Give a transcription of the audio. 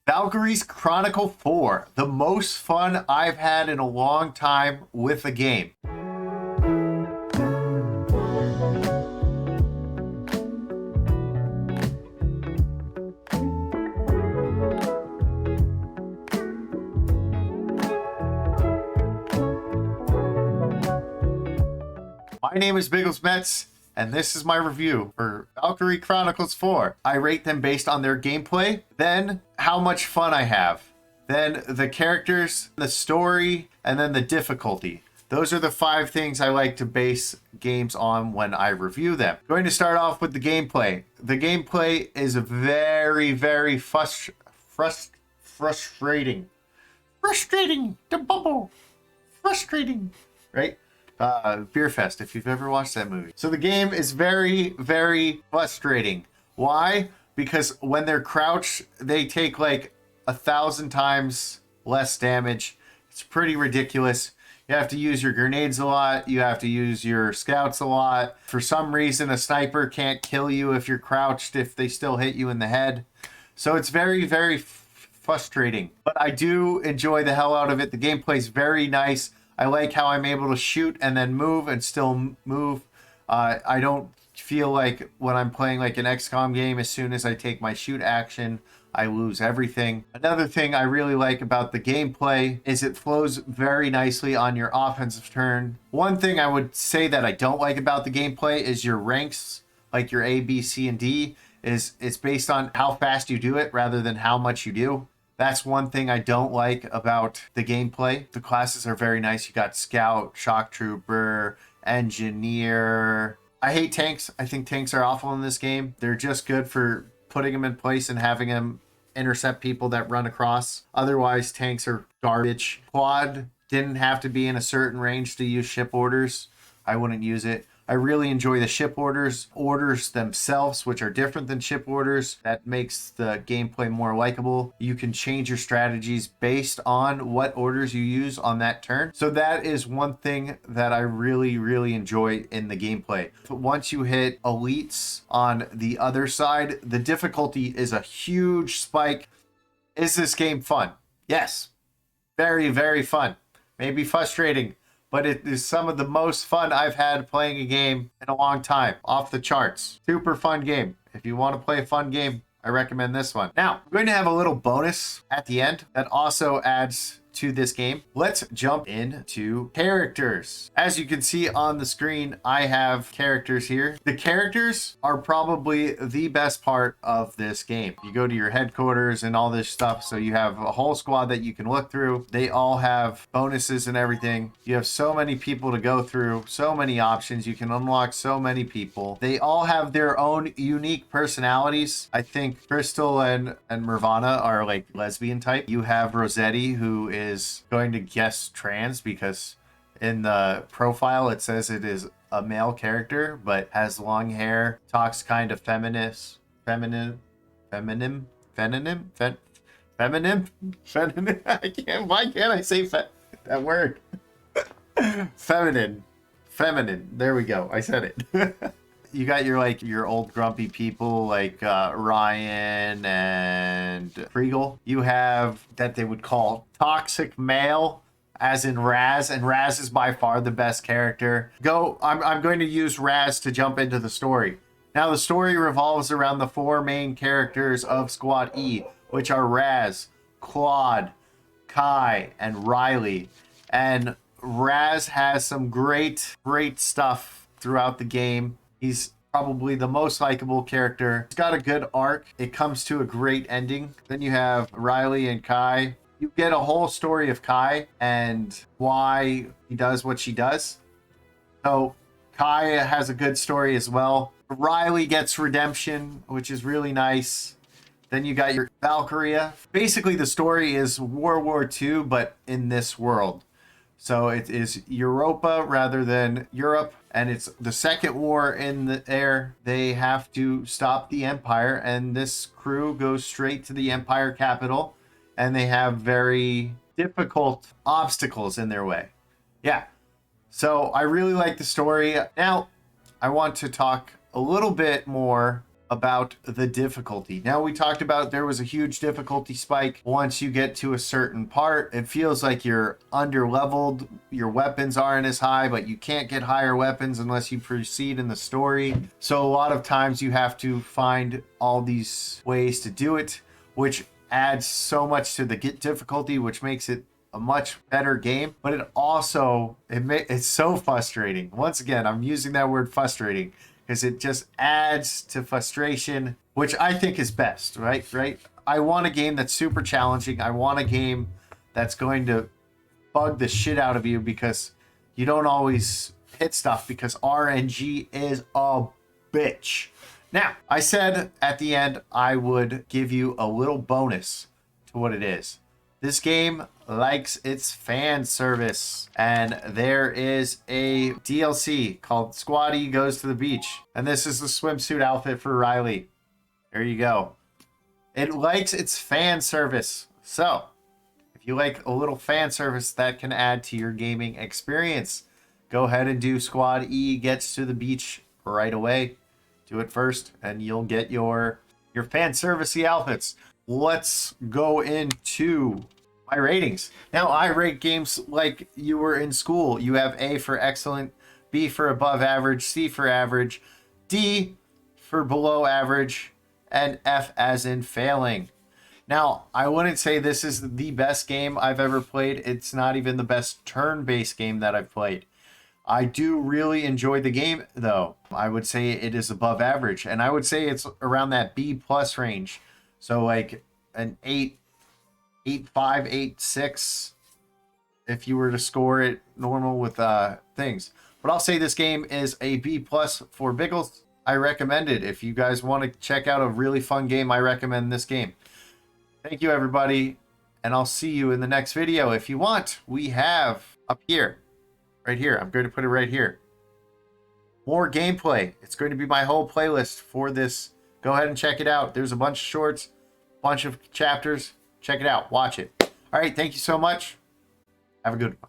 Valkyrie's Chronicle 4, the most fun I've had in a long time with a game. My name is Biggles, and this is my review for Valkyria Chronicles 4. I rate them based on their gameplay, then how much fun I have, then the characters, the story, and then the difficulty. Those are the 5 things I like to base games on when I review them. Going to start off with the gameplay. The gameplay is very, very frustrating. Frustrating to bubble. Frustrating, right? Beer Fest, if you've ever watched that movie. So the game is very, very frustrating. Why? Because when they're crouched, they take like 1,000 times less damage. It's pretty ridiculous. You have to use your grenades a lot. You have to use your scouts a lot. For some reason, a sniper can't kill you if you're crouched, if they still hit you in the head. So it's very, very frustrating. But I do enjoy the hell out of it. The gameplay's very nice. I like how I'm able to shoot and then move and still move. I don't feel like when I'm playing like an XCOM game, as soon as I take my shoot action, I lose everything. Another thing I really like about the gameplay is it flows very nicely on your offensive turn. One thing I would say that I don't like about the gameplay is your ranks, like your A, B, C, and D, it's based on how fast you do it rather than how much you do. That's one thing I don't like about the gameplay. The classes are very nice. You got Scout, Shock Trooper, Engineer. I hate tanks. I think tanks are awful in this game. They're just good for putting them in place and having them intercept people that run across. Otherwise, tanks are garbage. Quad didn't have to be in a certain range to use ship orders. I wouldn't use it. I really enjoy the ship orders themselves, which are different than ship orders. That makes the gameplay more likable. You can change your strategies based on what orders you use on that turn. So that is one thing that I really, really enjoy in the gameplay. But once you hit elites on the other side, the difficulty is a huge spike. Is this game fun? Yes. Very, very fun. Maybe frustrating, but it is some of the most fun I've had playing a game in a long time. Off the charts. Super fun game. If you want to play a fun game, I recommend this one. Now, I'm going to have a little bonus at the end that also adds to this game. Let's jump into characters. As you can see on the screen, I have characters here. The characters are probably the best part of this game. You go to your headquarters and all this stuff, so you have a whole squad that you can look through. They all have bonuses and everything. You have so many people to go through, so many options. You can unlock so many people. They all have their own unique personalities. I think Crystal and Nirvana are like lesbian type. You have Rossetti, who is going to guess trans because in the profile it says it is a male character but has long hair, talks kind of feminine. Why can't I say that word? Feminine. There we go. I said it. You got your old grumpy people like Ryan and Kriegel. You have that they would call toxic male, as in Raz, and Raz is by far the best character. I'm going to use Raz to jump into the story. Now the story revolves around the 4 main characters of Squad E, which are Raz, Claude, Kai, and Riley. And Raz has some great stuff throughout the game. He's probably the most likable character. He's got a good arc. It comes to a great ending. Then you have Riley and Kai. You get a whole story of Kai and why he does what she does. So Kai has a good story as well. Riley gets redemption, which is really nice. Then you got your Valkyria. Basically, the story is World War II, but in this world. So it is Europa rather than Europe, and it's the second war in the air. They have to stop the Empire, and this crew goes straight to the Empire capital, and they have very difficult obstacles in their way. Yeah, so I really like the story. Now, I want to talk a little bit more about the difficulty. Now, we talked about there was a huge difficulty spike once you get to a certain part. It feels like you're under leveled, your weapons aren't as high, but you can't get higher weapons unless you proceed in the story. So a lot of times you have to find all these ways to do it, which adds so much to the difficulty, which makes it a much better game. But it also it's so frustrating. Once again, I'm using that word frustrating because it just adds to frustration, which I think is best, right? I want a game that's super challenging. I want a game that's going to bug the shit out of you because you don't always hit stuff, because RNG is a bitch. Now, I said at the end I would give you a little bonus to what it is. This game likes its fan service, and there is a DLC called Squatty Goes to the Beach, and this is the swimsuit outfit for Riley. There you go. It likes its fan service. So, if you like a little fan service that can add to your gaming experience, go ahead and do Squad E Gets to the Beach right away. Do it first, and you'll get your fan servicey outfits. Let's go into my ratings. Now, I rate games like you were in school. You have A for excellent, B for above average, C for average, D for below average, and F as in failing. Now, I wouldn't say this is the best game I've ever played. It's not even the best turn-based game that I've played. I do really enjoy the game, though. I would say it is above average, and I would say it's around that B plus range. So like an 8.5, 8.6 if you were to score it normal with things. But I'll say this game is a B plus for Biggles. I recommend it. If you guys want to check out a really fun game, I recommend this game. Thank you, everybody, and I'll see you in the next video. If you want, we have up here, right here, I'm going to put it right here, more gameplay. It's going to be my whole playlist for this. Go ahead and check it out. There's a bunch of shorts, bunch of chapters. Check it out. Watch it. All right. Thank you so much. Have a good one.